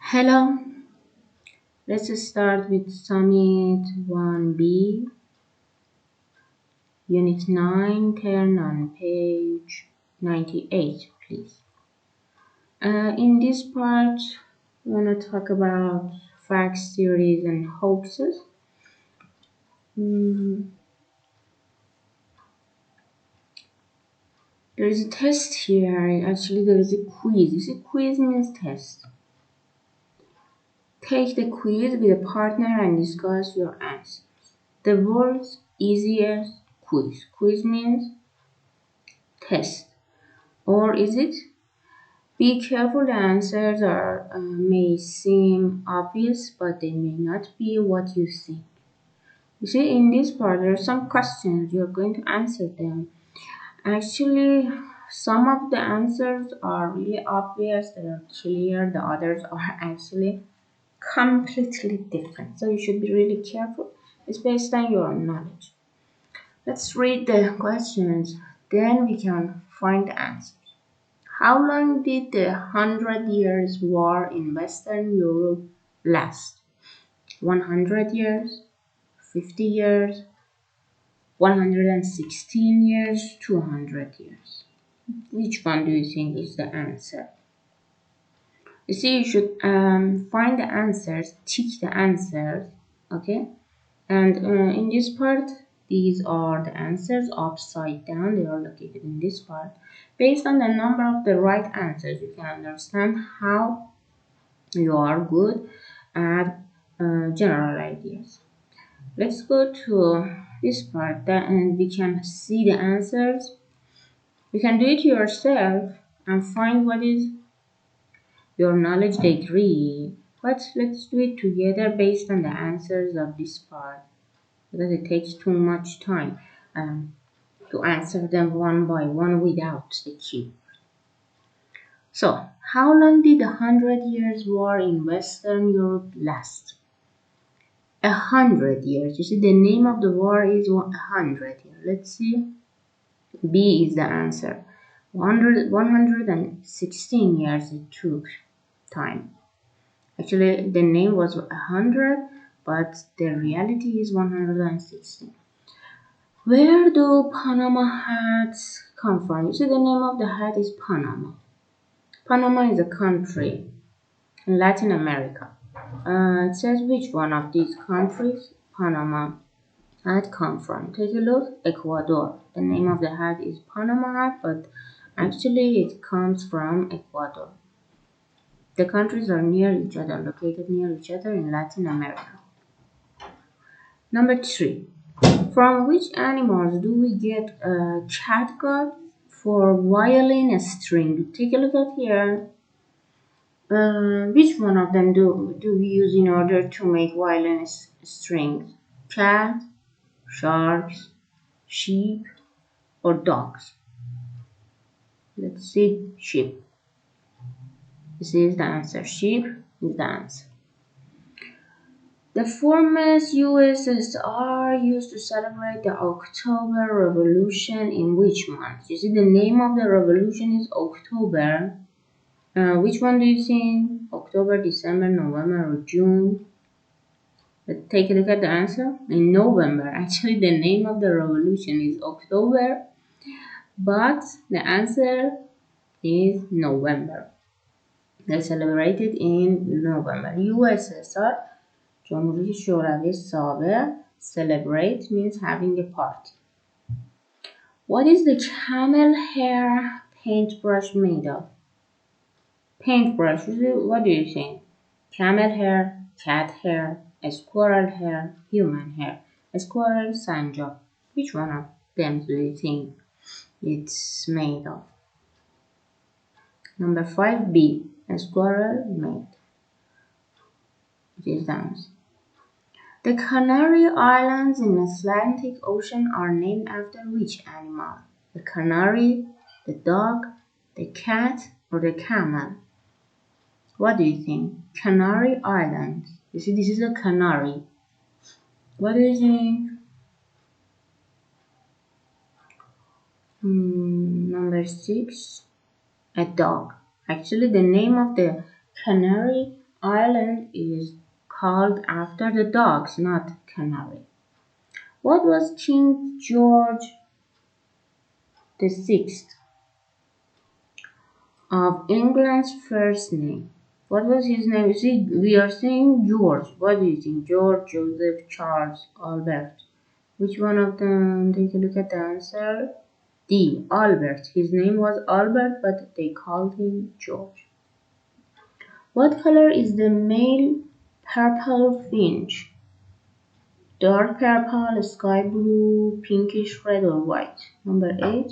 Hello, let's start with Summit 1B, Unit 9, turn on page 98, please. In this part, we want to talk about facts, theories, and hoaxes. Mm, there is a test here. Actually, there is a quiz. You see, quiz means test. Take the quiz with a partner and discuss your answers. The world's easiest quiz. Quiz means test. Or is it? Be careful, the answers may seem obvious, but they may not be what you think. You see, in this part, there are some questions. You're going to answer them. Actually, some of the answers are really obvious, they are clear, the others are actually completely different. So you should be really careful. It's based on your knowledge. Let's read the questions, then we can find the answers. How long did the Hundred Years' War in Western Europe last? 100 years, 50 years, 116 years, 200 years. Which one do you think is the answer? You see, you should find the answers, tick the answers, okay? And in this part, these are the answers upside down. They are located in this part. Based on the number of the right answers, you can understand how you are good at general ideas. Let's go to this part and we can see the answers. You can do it yourself and find what is your knowledge degree. But let's do it together based on the answers of this part because it takes too much time to answer them one by one without the cue. So, how long did the Hundred Years' War in Western Europe last? 100 years. You see, the name of the war is 100 years. Let's see. B is the answer. 116 years it took time. Actually, the name was 100, but the reality is 116. Where do Panama hats come from? You see, the name of the hat is Panama. Panama is a country in Latin America. It says which one of these countries Panama hat come from. Take a look, Ecuador. The name of the hat is Panama hat, but actually it comes from Ecuador. The countries are near each other, located near each other in Latin America. Number 3. From which animals do we get a catgut for violin string? Take a look at here. Which one of them do we use in order to make violin strings? Cat, sharks, sheep, or dogs? Let's see. Sheep. This is the answer. Sheep is the answer. The famous USSR used to celebrate the October Revolution in which month? You see, the name of the revolution is October. Which one do you think? October, December, November, or June? Let's take a look at the answer. In November. Actually, the name of the revolution is October, but the answer is November. They celebrated in November. USSR, جمهوری شوروی سابق, celebrate means having a party. What is the camel hair paintbrush made of? Paintbrush, what do you think? Camel hair, cat hair, squirrel hair, human hair. Squirrel, sanjab. Which one of them do you think it's made of? Number 5B, a squirrel made. It is the answer. The Canary Islands in the Atlantic Ocean are named after which animal? The canary, the dog, the cat, or the camel? What do you think? Canary Islands. You see, this is a canary. What do you think? Number 6, a dog. Actually, the name of the Canary Island is called after the dogs, not Canary? What was King George VI of England's first name? What was his name? See, we are saying George. What do you think? George, Joseph, Charles, Albert. Which one of them? Take a look at the answer. D. Albert. His name was Albert, but they called him George. What color is the male purple finch? Dark purple, sky blue, pinkish red, or white? Number 8.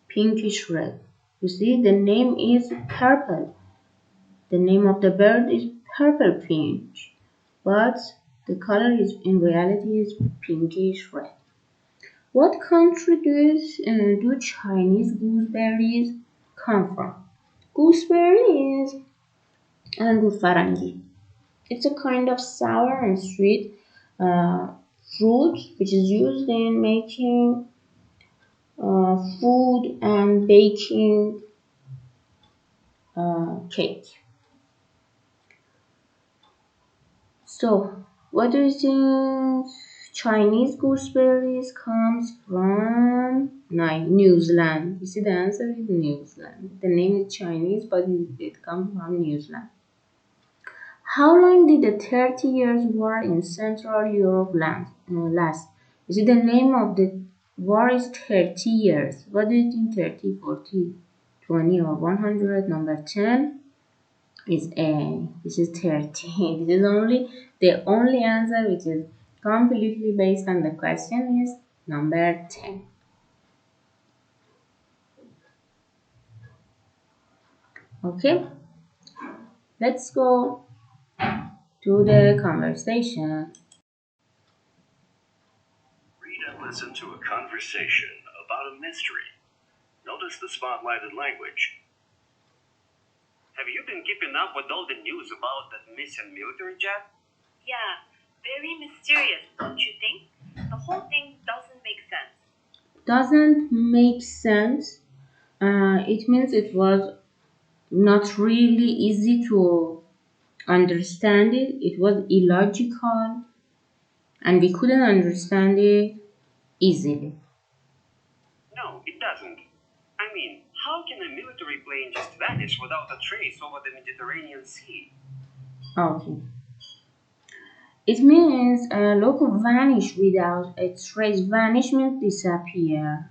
Pinkish red. You see, the name is purple. The name of the bird is purple finch, but the color is in reality is pinkish red. What country do Chinese gooseberries come from? Gooseberry is angur farangi. It's a kind of sour and sweet fruit which is used in making food and baking cake. So, what do you think Chinese gooseberries comes from? New Zealand. You see, the answer is New Zealand. The name is Chinese, but it comes from New Zealand. How long did the 30 Years' War in Central Europe last? You see, the name of the war is 30 years. What do you think? 30, 40, 20, or 100? Number 10 is A. This is 30. This is the only answer which is completely based on the question is number 10. Okay, let's go to the conversation. Read and listen to a conversation about a mystery. Notice the spotlighted language. Have you been keeping up with all the news about that missing military jet? Yeah, very mysterious, don't you think? The whole thing doesn't make sense. Doesn't make sense. It means it was not really easy to understand it. It was illogical and we couldn't understand it easily. No, it doesn't. I mean, how can a military plane just vanish without a trace over the Mediterranean Sea? Okay. It means local vanish without a trace. Vanish means disappear.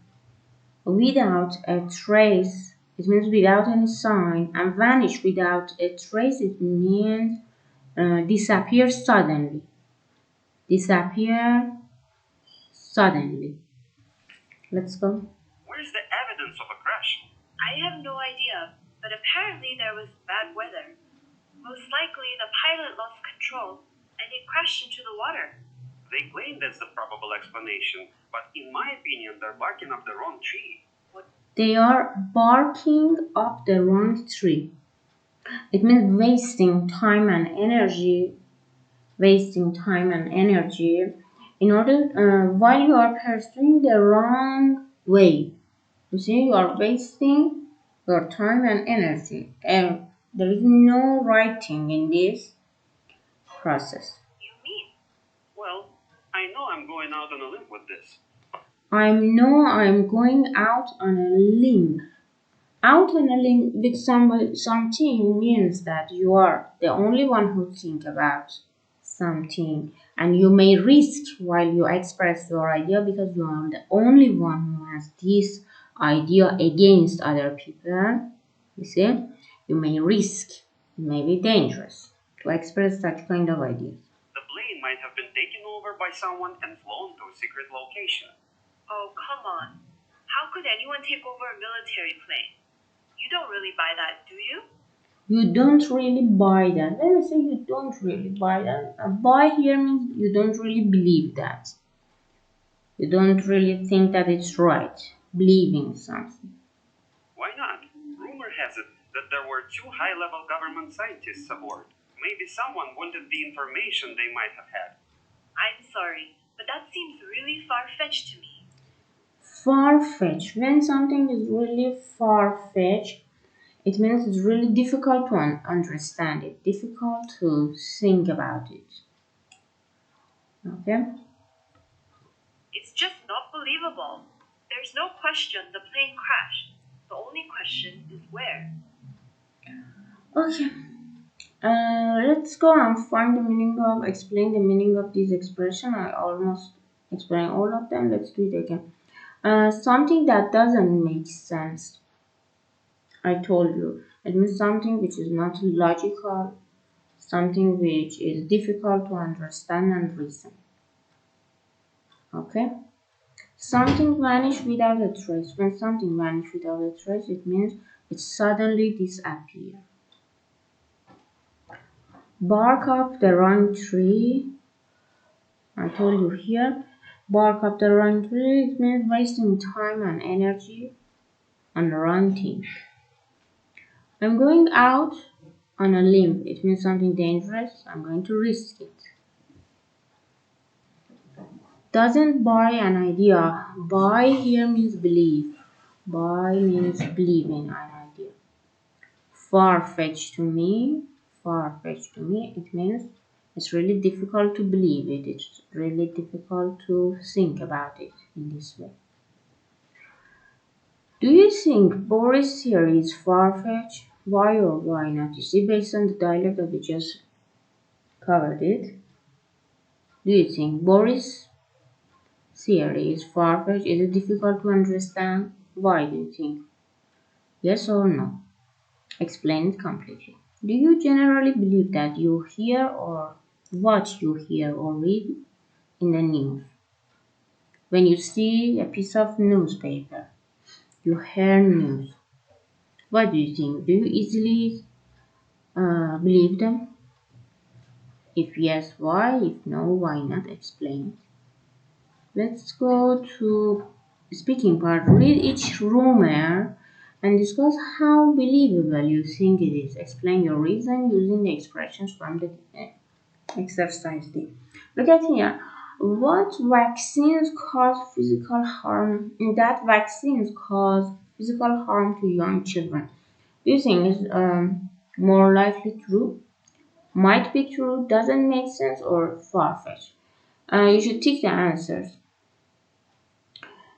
Without a trace, it means without any sign. And vanish without a trace, it means disappear suddenly. Disappear suddenly. Let's go. Where's the evidence of a crash? I have no idea, but apparently there was bad weather. Most likely the pilot lost control and it crashed into the water. They claim that's the probable explanation, but in my opinion, they're barking up the wrong tree. They are barking up the wrong tree. It means wasting time and energy. Wasting time and energy in order while you are pursuing the wrong way. You see, you are wasting your time and energy, and there is no right thing in this process. You mean? Well, I know I'm going out on a limb with this. I'm going out on a limb. Out on a limb with something means that you are the only one who think about something, and you may risk while you express your idea because you are the only one who has this idea against other people. You see, you may risk, it may be dangerous to express such kind of ideas. The plane might have been taken over by someone and flown to a secret location. Oh, come on. How could anyone take over a military plane? You don't really buy that, do you? You don't really buy that. Let me say you don't really buy that. Buy here means you don't really believe that. You don't really think that it's right. Believing something. Why not? Rumor has it that there were 2 high-level government scientists aboard. Maybe someone wanted the information they might have had. I'm sorry, but that seems really far-fetched to me. Far-fetched. When something is really far-fetched, It means it's really difficult to understand it, difficult to think about it. Okay? It's just not believable. There's no question the plane crashed. The only question is where. Okay. Let's go and find the meaning of, explain the meaning of this expression. I almost explained all of them. Let's do it again. Something that doesn't make sense. I told you. It means something which is not logical, something which is difficult to understand and reason. Okay? Something vanished without a trace. When something vanished without a trace, it means it suddenly disappeared. Bark up the wrong tree. I told you here. Bark up the wrong tree. It means wasting time and energy on the wrong thing. I'm going out on a limb. It means something dangerous. I'm going to risk it. Doesn't buy an idea. Buy here means believe. Buy means believe in an idea. Far-fetched to me. Far-fetched to me. It means it's really difficult to believe it. It's really difficult to think about it in this way. Do you think Boris' theory is far-fetched? Why or why not? You see, based on the dialogue that we just covered it, do you think Boris' theory is far-fetched? Is it difficult to understand? Why do you think? Yes or no? Explain it completely. Do you generally believe that you hear or what you hear or read in the news? When you see a piece of newspaper, you hear news. What do you think? Do you easily believe them? If yes, why? If no, why not? Explain. Let's go to speaking part. Read each rumor and discuss how believable you think it is. Explain your reason using the expressions from the exercise D. Look at here. What vaccines cause physical harm? That vaccines cause physical harm to young children. Do you think is more likely true? Might be true, doesn't make sense, or far-fetched? You should tick the answers.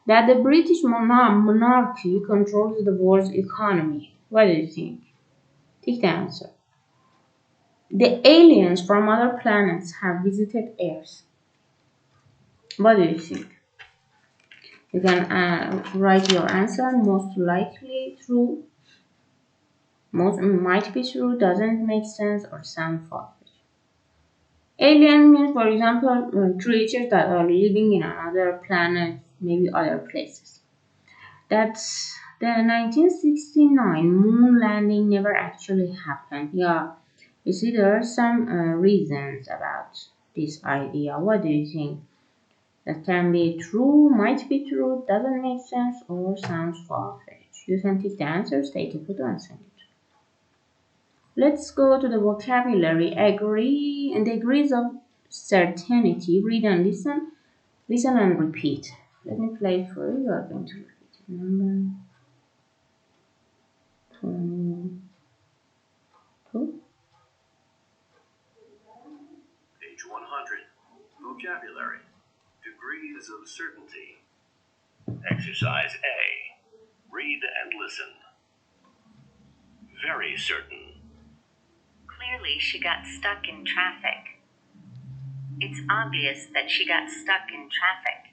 That the British monarchy controls the world's economy. What do you think? Tick the answer. The aliens from other planets have visited Earth. What do you think? You can write your answer. Most likely true. Most might be true, doesn't make sense, or sound far-fetched. Alien means, for example, creatures that are living in another planet, maybe other places. That's the 1969 moon landing never actually happened. Yeah, you see, there are some reasons about this idea. What do you think? That can be true, might be true, doesn't make sense, or sounds far-fetched. You can take the answers, take a photo, and send it. Let's go to the vocabulary. Agree and degrees of certainty. Read and listen. Listen and repeat. Let me play it for you. You are going to repeat it. Number 22. Page 100. Vocabulary. Degrees of certainty. Exercise A. Read and listen. Very certain. Clearly, she got stuck in traffic. It's obvious that she got stuck in traffic.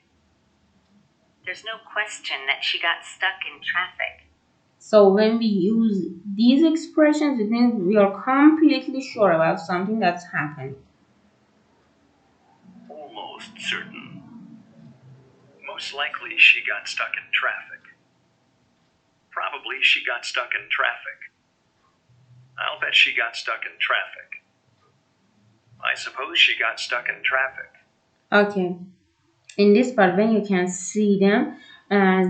There's no question that she got stuck in traffic. So when we use these expressions, it means we are completely sure about something that's happened. Almost certain. Most likely she got stuck in traffic. Probably she got stuck in traffic. I'll bet she got stuck in traffic. I suppose she got stuck in traffic. Okay. In this part, when you can see them,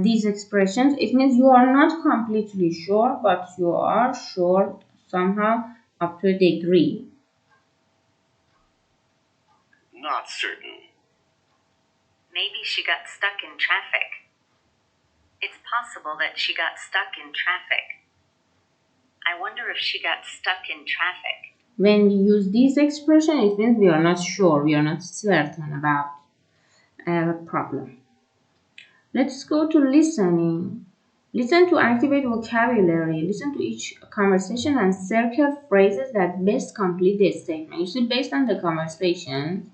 these expressions, it means you are not completely sure, but you are sure somehow up to a degree. Not certain. Maybe she got stuck in traffic. It's possible that she got stuck in traffic. I wonder if she got stuck in traffic. When we use this expression, it means we are not sure, we are not certain about a problem. Let's go to listening. Listen to activate vocabulary. Listen to each conversation and circle phrases that best complete the statement. You see, based on the conversation,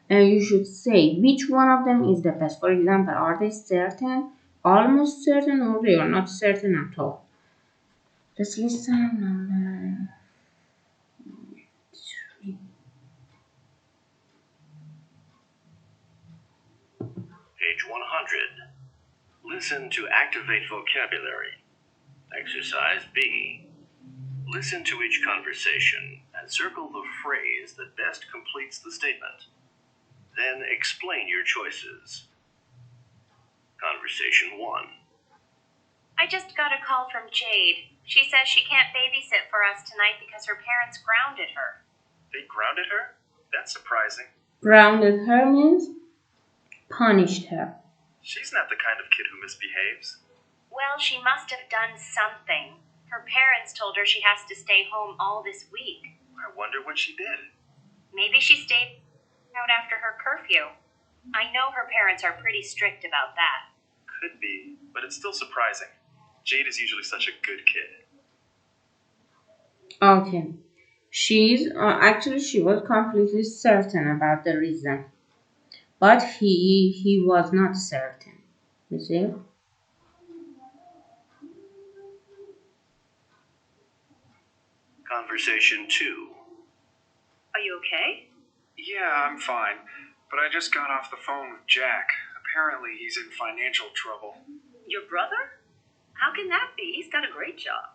you should say which one of them is the best. For example, are they certain, almost certain, or they are not certain at all? Let's listen. Number 3. Page 100. Listen to activate vocabulary. Exercise B. Listen to each conversation and circle the phrase that best completes the statement. Then explain your choices. Conversation 1. I just got a call from Jade. She says she can't babysit for us tonight because her parents grounded her. They grounded her? That's surprising. Grounded her means punished her. She's not the kind of kid who misbehaves. Well, she must have done something. Her parents told her she has to stay home all this week. I wonder what she did. Maybe she stayed out after her curfew. I know her parents are pretty strict about that. Could be, but it's still surprising. Jade is usually such a good kid. Okay. Actually she was completely certain about the reason. But he was not certain. You see? Conversation 2. Are you okay? Yeah, I'm fine. But I just got off the phone with Jack. Apparently he's in financial trouble. Your brother? How can that be? He's got a great job.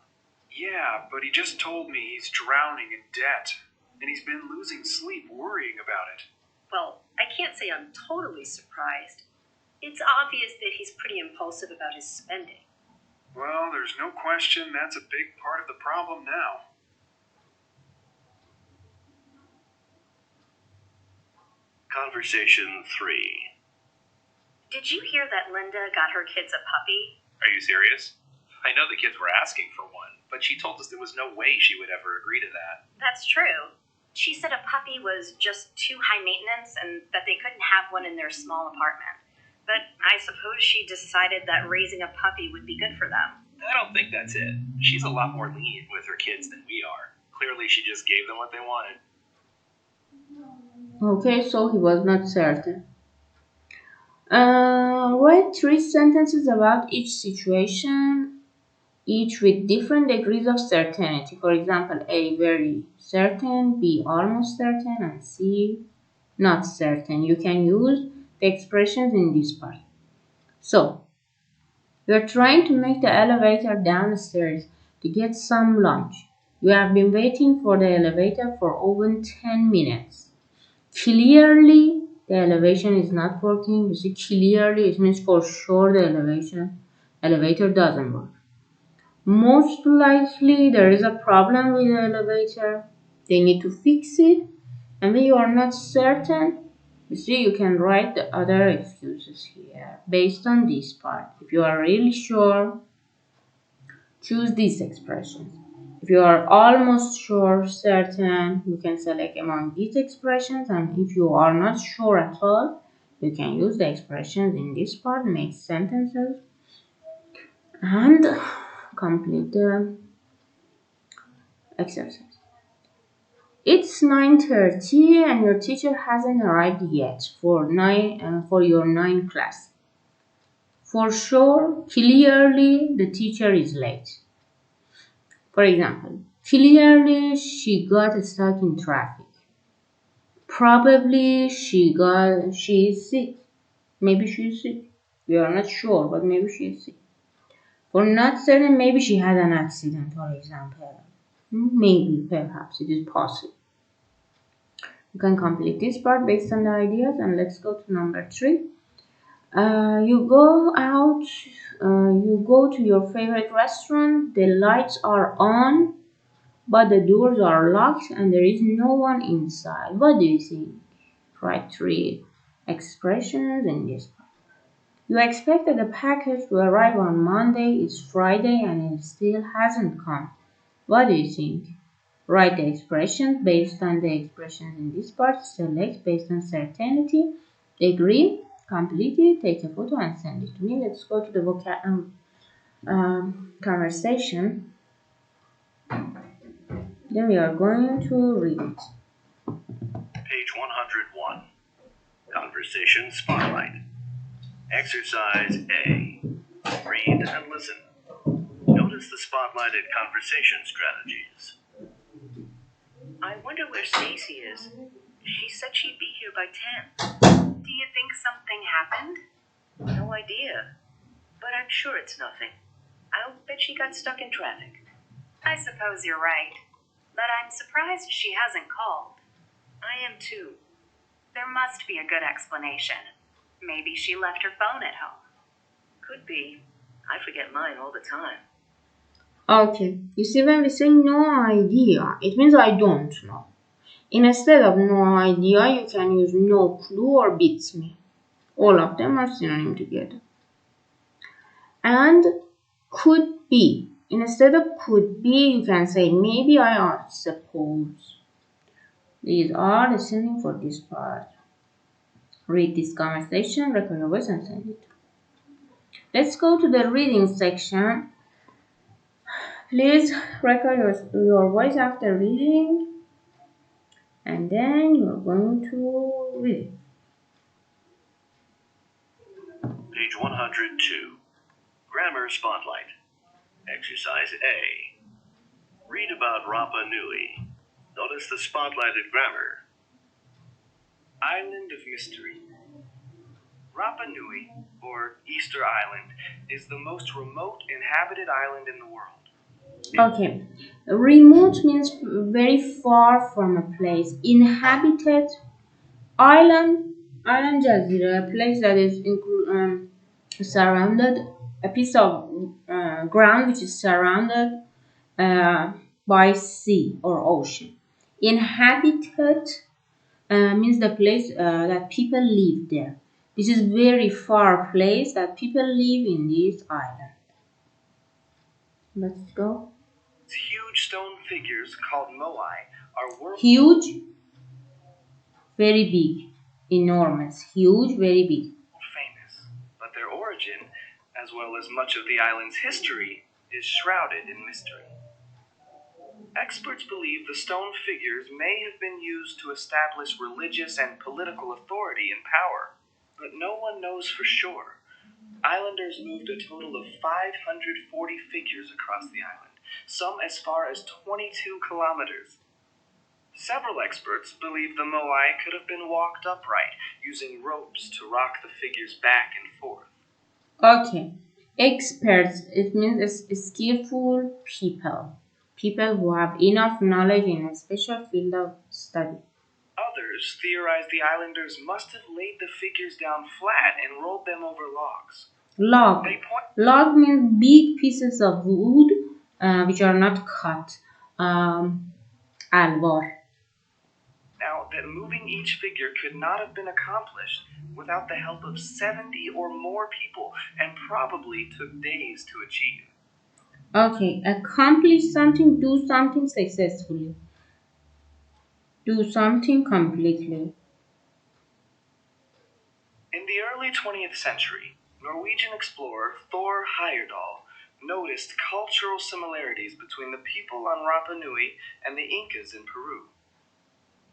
Yeah, but he just told me he's drowning in debt. And he's been losing sleep worrying about it. Well, I can't say I'm totally surprised. It's obvious that he's pretty impulsive about his spending. Well, there's no question that's a big part of the problem now. Conversation 3. Did you hear that Linda got her kids a puppy? Are you serious? I know the kids were asking for one, but she told us there was no way she would ever agree to that. That's true. She said a puppy was just too high maintenance and that they couldn't have one in their small apartment. But I suppose she decided that raising a puppy would be good for them. I don't think that's it. She's a lot more lenient with her kids than we are. Clearly, she just gave them what they wanted. Okay, so he was not certain. Write 3 sentences about each situation, each with different degrees of certainty. For example, A, very certain, B, almost certain, and C, not certain. You can use the expressions in this part. So, you're trying to make the elevator downstairs to get some lunch. You have been waiting for the elevator for over 10 minutes. Clearly, the elevation is not working. You see, clearly, it means for sure the elevator doesn't work. Most likely, there is a problem with the elevator. They need to fix it. And when you are not certain, you see, you can write the other excuses here based on this part. If you are really sure, choose these expressions. If you are almost sure, certain, you can select among these expressions, and if you are not sure at all, you can use the expressions in this part, make sentences, and complete the exercise. It's 9:30 and your teacher hasn't arrived yet for your 9 class. For sure, clearly, the teacher is late. For example, clearly she got stuck in traffic. Probably she is sick. Maybe she is sick. We are not sure, but maybe she is sick. For not certain, maybe she had an accident, for example. Maybe, perhaps, it is possible. You can complete this part based on the ideas, and let's go to number 3. You go to your favorite restaurant, the lights are on, but the doors are locked and there is no one inside. What do you think? Write 3 expressions in this part. You expect that the package will arrive on Monday, it's Friday, and it still hasn't come. What do you think? Write the expressions based on the expressions in this part. Select based on certainty. Agree. Complete it. Take a photo and send it to me. Let's go to the conversation. Then we are going to read it. Page 101. Conversation Spotlight. Exercise A. Read and listen. Notice the spotlighted conversation strategies. I wonder where Stacy is. She said she'd be here by 10. Do you think something happened? No idea. But I'm sure it's nothing. I'll bet she got stuck in traffic. I suppose you're right. But I'm surprised she hasn't called. I am too. There must be a good explanation. Maybe she left her phone at home. Could be. I forget mine all the time. Okay, you see, when we say no idea, it means I don't know. Instead of no idea, you can use no clue or beats me. All of them are synonym together. And could be. Instead of could be, you can say maybe, I suppose. These are the synonym for this part. Read this conversation, record your voice and send it. Let's go to the reading section. Please record your voice after reading, and then you're going to read it. Page 102. Grammar Spotlight. Exercise A. Read about Rapa Nui. Notice the spotlighted grammar. Island of Mystery. Rapa Nui, or Easter Island, is the most remote inhabited island in the world. Okay, remote means very far from a place. Inhabited, island jazira, a place that is surrounded, a piece of ground which is surrounded by sea or ocean. Inhabited means the place that people live there. This is very far place that people live in this island. Let's go. Huge stone figures called moai are world Huge, very big, enormous, huge, very big. famous, but their origin, as well as much of the island's history, is shrouded in mystery. Experts believe the stone figures may have been used to establish religious and political authority and power, but no one knows for sure. Islanders moved a total of 540 figures across the island, some as far as 22 kilometers. Several experts believe the moai could have been walked upright, using ropes to rock the figures back and forth. Okay, experts, it means skillful people. People who have enough knowledge in a special field of study. Others theorize the islanders must have laid the figures down flat and rolled them over logs. Log. They point Log means big pieces of wood which are not cut. Alvar. out that moving each figure could not have been accomplished without the help of 70 or more people and probably took days to achieve. Okay, accomplish something, do something successfully. Do something completely. In the early 20th century, Norwegian explorer Thor Heyerdahl noticed cultural similarities between the people on Rapa Nui and the Incas in Peru.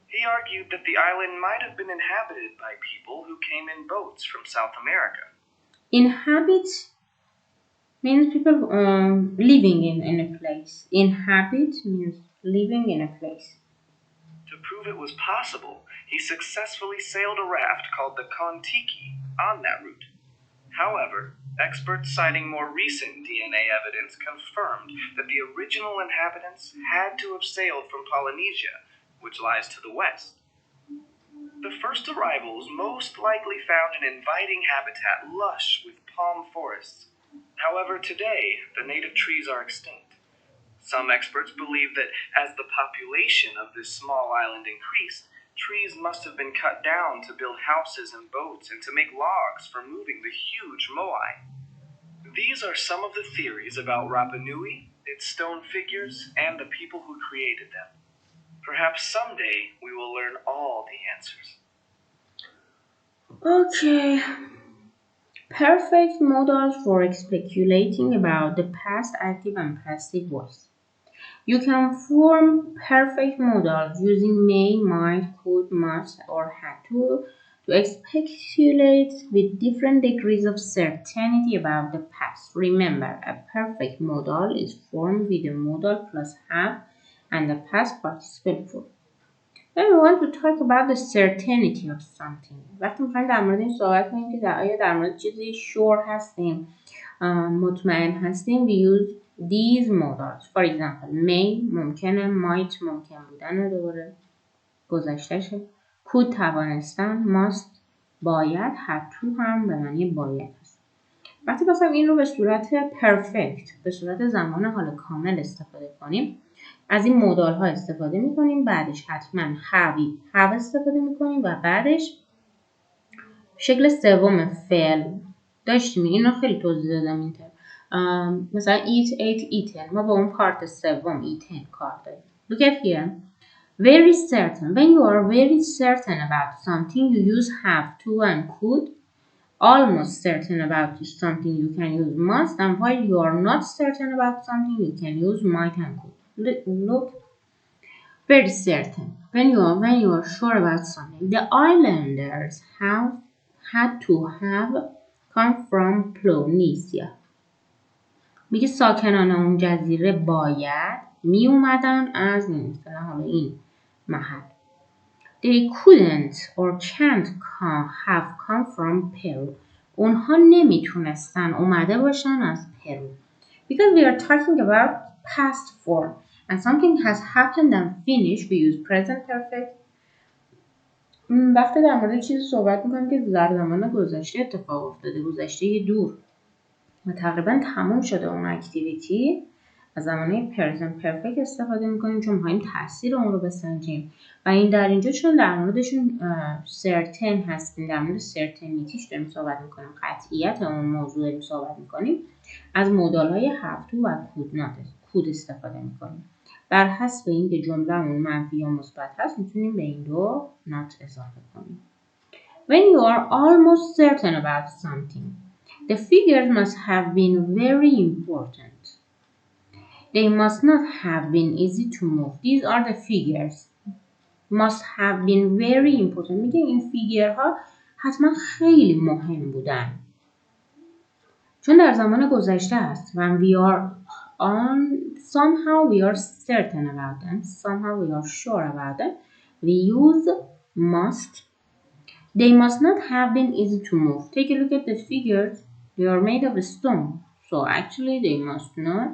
He argued that the island might have been inhabited by people who came in boats from South America. Inhabit means people living in a place. Inhabit means living in a place. To prove it was possible, he successfully sailed a raft called the Kon-Tiki on that route. However, experts citing more recent DNA evidence confirmed that the original inhabitants had to have sailed from Polynesia, which lies to the west. The first arrivals most likely found an inviting habitat lush with palm forests. However, today, the native trees are extinct. Some experts believe that as the population of this small island increased, trees must have been cut down to build houses and boats and to make logs for moving the huge moai. These are some of the theories about Rapa Nui its stone figures, and the people who created them. Perhaps someday we will learn all the answers. Okay. Perfect modals for speculating about the past active and passive voice. You can form perfect modals using may, might, could, must, or had to speculate with different degrees of certainty about the past. Remember, a perfect modal is formed with a modal plus have and the past participle form. Then we want to talk about the certainty of something. وقتی میخوایم در مورد این صحبت کنیم که آیا در مورد چیزی sure هستیم، مطمئن هستیم، we use these modals. For example, may ممکنه، might ممکن بودن دوباره گذشتهشه، could توانستن، must باید، had to هم به معنی باید هست. وقتی بخوایم این رو به صورت perfect، به صورت زمان حال کامل استفاده کنیم، از این مودال ها استفاده میکنیم، بعدش حتما have استفاده میکنیم و بعدش شکل سوم فعل داشتیم. این رو خیلی توضیح دادم این تر. مثلا eat, ate, eaten. ما با اون پارت سوم eaten کار داریم. Look at here. Very certain. When you are very certain about something, you use have to and could. Almost certain about something, you can use must. And while you are not certain about something, you can use might and could. Look. Very certain. When you are sure about something. The islanders had to have come from Planitia. میگه ساکنان اون جزیره باید می اومدن از مثلا حالا این محل. They couldn't or can't have come from Peru. اونها نمیتونستن اومده باشن از پرو. Because we are talking about past form and something has happened and finished, we use present perfect. وقتی در مورد چیزی صحبت میکنیم که در زمان گذشته اتفاق افتاده، گذشته دور و تقریبا تموم شده اون اکتیویتی، از زمانه present perfect استفاده میکنیم چون میخوایم تاثیر اون رو بسنجیم و این در اینجا چون در موردشون certain هستیم، در مورد certainityش داریم صحبت میکنیم، قطعیت اون موضوع داریم صحبت میکنیم، از مودال های have to و could استفاده میکنیم. بر حسب اینکه جمله‌مون منفی یا مثبت هست میتونیم به این دو not اضافه کنیم. When you are almost certain about something, the figures must have been very important. They must not have been easy to move. These are the figures. Must have been very important. میگه این فیگرها حتما خیلی مهم بودن. چون در زمان گذشته است. When we are somehow we are certain about them. Somehow we are sure about them. We use must. They must not have been easy to move. Take a look at the figures. They are made of stone. So actually they must not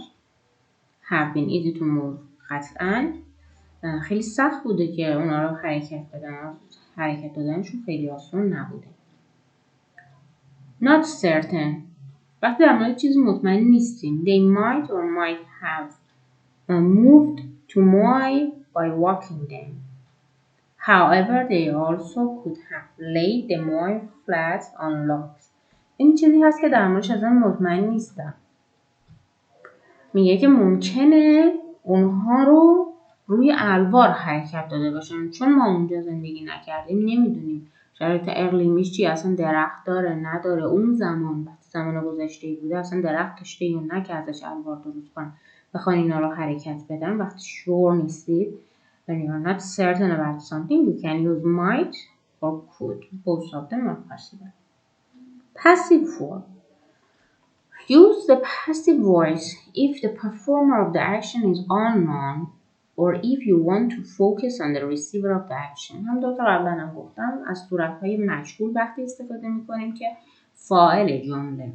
have been easy to move. قطعاً خیلی سخت بوده که اونا رو حرکت دادنشون خیلی آسان نبوده. Not certain. وقتی در مورد چیزی مطمئن نیستیم. They might or might have moved to Moai by walking them. However, they also could have laid the Moai flat on logs. این چیزی هست که در موردش اصلا مطمئن نیستم. میگه که ممکنه اونها رو روی الوار حرکت داده باشن چون ما اونجا زندگی نکردیم نمیدونیم شرایط اقلیمیش چی، اصلا درخت داره نداره، اون زمان گذشته بوده اصلا درخت داشته یا نه که ازش الوار درست کنن بخوان اینا رو حرکت بدن. وقتی شور نیستید when you are not certain about something you can use might or could. Both of them are possible. Passive form. Use the passive voice if the performer of the action is unknown or if you want to focus on the receiver of the action. هم دو تا قبلا هم گفتم از صورت‌های مجهول وقتی استفاده می‌کنیم که فاعل جمله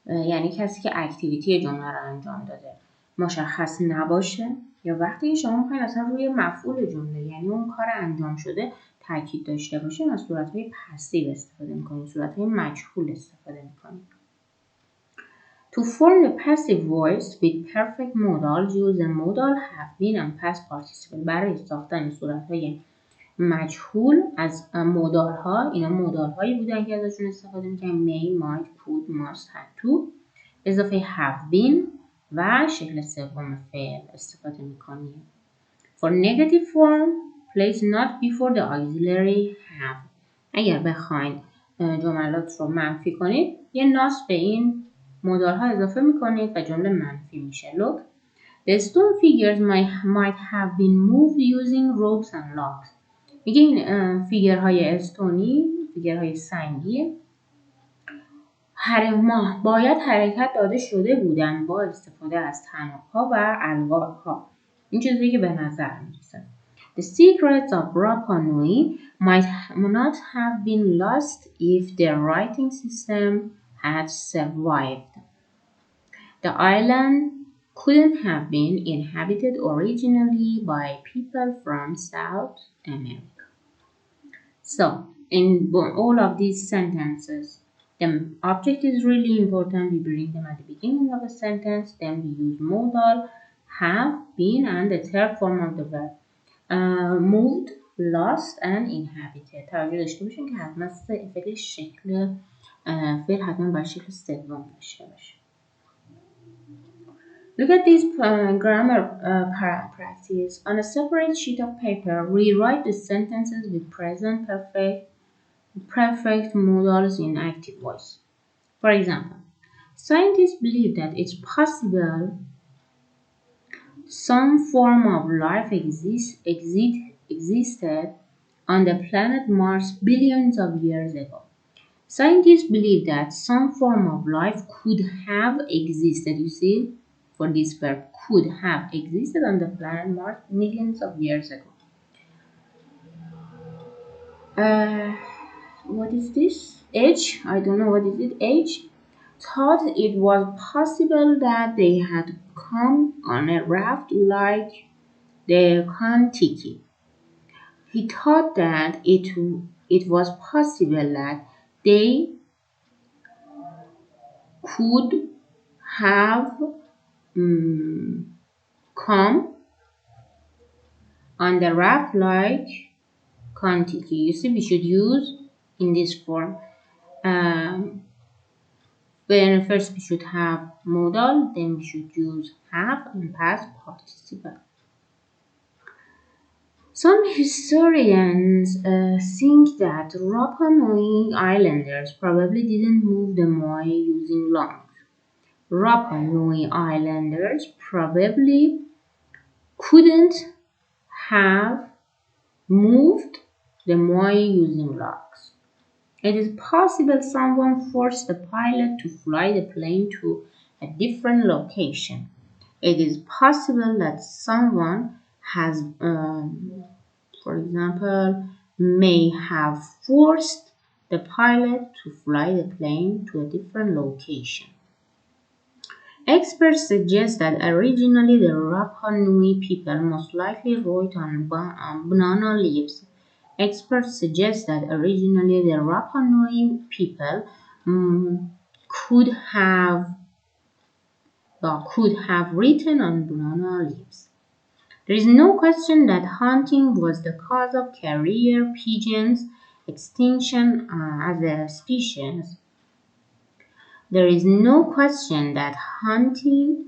یعنی کسی که اکتیویتی جمله رو انجام داده مشخص نباشه، یا وقتی شما می‌خواید اصلا روی مفعول جمله یعنی اون کار انجام شده تاکید داشته باشین از صورت‌های پسیو استفاده می‌کنیم، صورت‌های مجهول استفاده می‌کنیم. To form the passive voice with perfect modals, use the modal have been and past participle. برای ساختن صورت‌های مجهول از مودال ها، اینا مودال هایی بودن که ازشون استفاده می‌کنیم may, might, could, must, had to. اضافه have been و شکل سوم فعل استفاده میکنیم. For negative form, place not before the auxiliary have. اگر بخواین جملات رو منفی کنید یه ناس به این مدال ها اضافه میکنید و جمله منفی میشه. Look, the stone figures might have been moved using ropes and logs. میگه این فیگرهای استونی، فیگرهای سنگی باید حرکت داده شده بودن با استفاده از طناب‌ها و الواح‌ها. این چیزی که به نظر میرسه. The secrets of Rapa Nui might not have been lost if their writing system had survived. The island couldn't have been inhabited originally by people from South America. So, in all of these sentences, the object is really important. We bring them at the beginning of a sentence. Then we use modal, have, been, and the third form of the verb. Moved, lost, and inhabited. توجه داشته باشین که حتما فعل شکل فعل حتما باید شکل سوم داشته باشه. Look at this grammar practice. On a separate sheet of paper, rewrite the sentences with present perfect modals in active voice. For example, scientists believe that it's possible some form of life existed on the planet Mars billions of years ago. Scientists believe that some form of life could have existed, you see, for this verb, could have existed on the planet Mars millions of years ago. What is this? H, I don't know what is it. H thought it was possible that they had come on a raft like the Kon-Tiki. He thought that it was possible that they could have come on the raft like Kon-Tiki. You see, we should use in this form. When first we should have modal, then we should use have and past participle. Some historians think that Rapa Nui Islanders probably didn't move the Moai using logs. Rapa Nui Islanders probably couldn't have moved the Moai using logs. It is possible someone forced the pilot to fly the plane to a different location. It is possible that someone has, for example, may have forced the pilot to fly the plane to a different location. Experts suggest that originally the Rapa Nui people most likely wrote on banana leaves. Experts suggest that originally the Rapa Nui people could have written on banana leaves. There is no question that hunting was the cause of carrier pigeons' extinction as a species. There is no question that hunting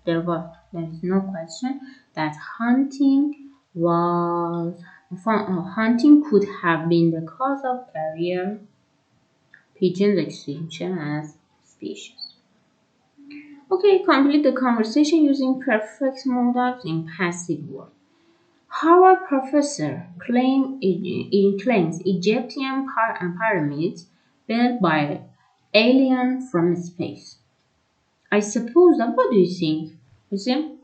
there is no question that hunting could have been the cause of carrier pigeons' extinction as species. Okay, complete the conversation using perfect modals in passive voice. Harvard professor claims Egyptian pyramids built by aliens from space. I suppose that. What do you think? You see?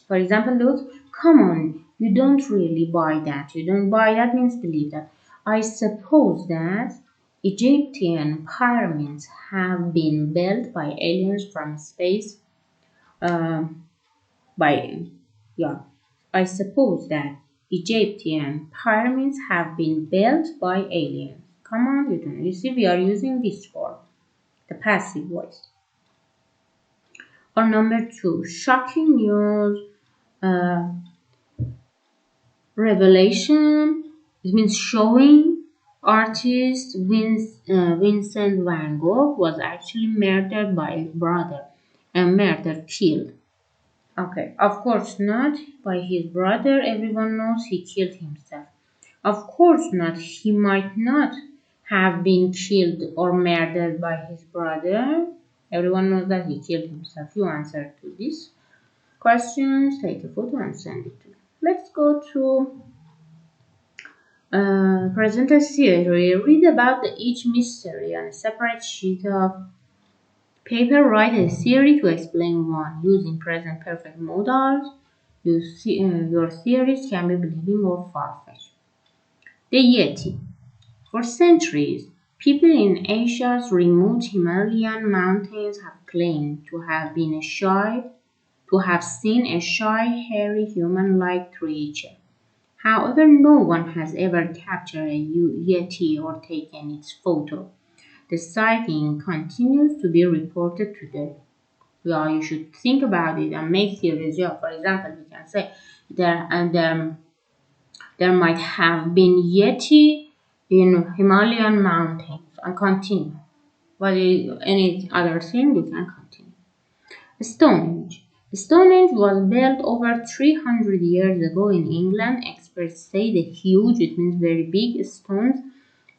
For example, look, come on, you don't really buy that. You don't buy that means believe that. I suppose that Egyptian pyramids have been built by aliens from space. I suppose that Egyptian pyramids have been built by aliens. Come on, you don't. You see, we are using this form, the passive voice. Or number 2, shocking news. Revelation, it means showing Artist Vincent van Gogh was actually murdered by his brother and killed. Okay, of course not by his brother. Everyone knows he killed himself. Of course not. He might not have been killed or murdered by his brother. Everyone knows that he killed himself. You answer to these questions, take a photo and send it to me. Let's go to presenter theory. Read about each mystery on a separate sheet of paper. Write a theory to explain one using present perfect modals. Your theories can be believing or far-fetched. The Yeti. For centuries, people in Asia's remote Himalayan mountains have claimed to have seen a shy, hairy, human-like creature. However, no one has ever captured a Yeti or taken its photo. The sighting continues to be reported today. Well, you should think about it and make theories. Yeah, for example, we can say there might have been Yeti in Himalayan mountains and continue. But any other thing, we can continue. Stonehenge. Stonehenge was built over 300 years ago in England. Experts say the huge, it means very big, stones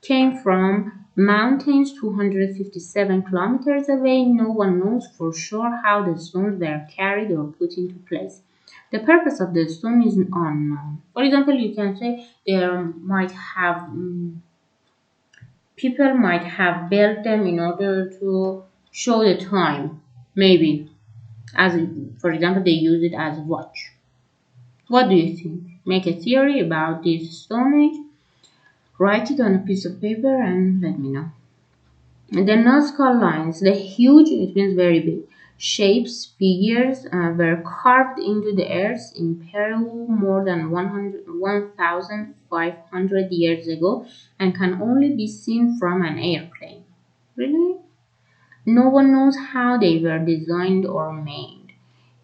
came from mountains 257 kilometers away. No one knows for sure how the stones were carried or put into place. The purpose of the stone is unknown. For example, you can say there might have people might have built them in order to show the time. Maybe, for example, they use it as a watch. What do you think? Make a theory about this stone age. Write it on a piece of paper and let me know. The Nazca lines, the huge, it means very big, shapes, figures were carved into the earth in Peru more than 1,500 years ago and can only be seen from an airplane. Really? No one knows how they were designed or made.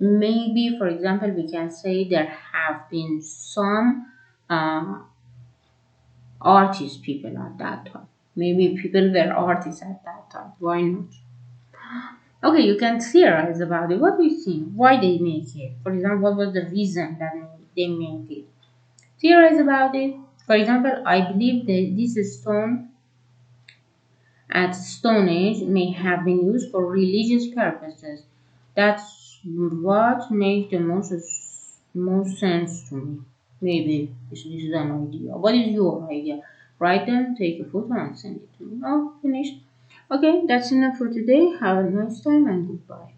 Maybe, for example, we can say there have been some artist people at that time. Maybe people were artists at that time. Why not? Okay, you can theorize about it. What do you think? Why they make it? For example, what was the reason that they made it? Theorize about it. For example, I believe that this stone at Stone Age may have been used for religious purposes. That's what makes the most sense to me. Maybe this is an idea. What is your idea? Write them, take a photo, and send it to me. Oh, finished. Okay, that's enough for today. Have a nice time and goodbye.